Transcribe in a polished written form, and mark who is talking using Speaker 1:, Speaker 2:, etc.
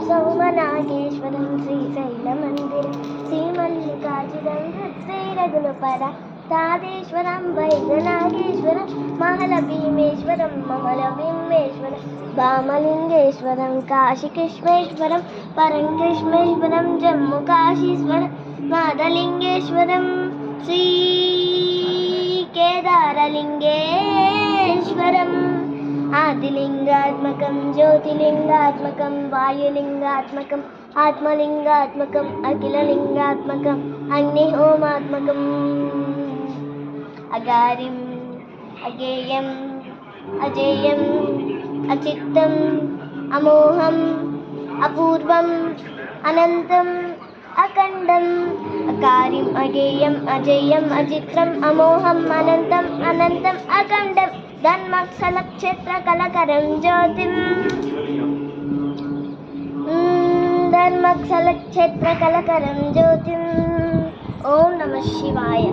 Speaker 1: సోమనాగేశ్వరం శ్రీశైలమందిరం శ్రీమల్లికార్జునం హృద్వేరగుణపర తాదేశ్వరం వైద్యనాగేశ్వరం మహలభీమేశ్వరం మమలభీమేశ్వరం వామలింగేశ్వరం కాశీకృష్ణేశ్వరం పరంకృష్ణేశ్వరం జమ్ము కాశీశ్వరం మాదలింగేశ్వరం శ్రీ కేదారలింగేశ్వరం ఆదిలింగాత్మకం జ్యోతిలింగాత్మకం వాయులింగాత్మకం ఆత్మలింగాత్మకం అఖిలలింగాత్మకం అగ్నిహోమాత్మకం అగారిం అగేయం అజేయం అచిత్తం అమోహం అపూర్వం అనంతం అఖండం అకారిం అగేయం అజేయం అచిత్రం అమోహం అనంతం అనంతం అఖండం ధర్మక్షలక్షేత్రకలకరం జ్యోతిం ధర్మక్షలక్షేత్రకలకరం జ్యోతిం. ఓం నమః శివాయ.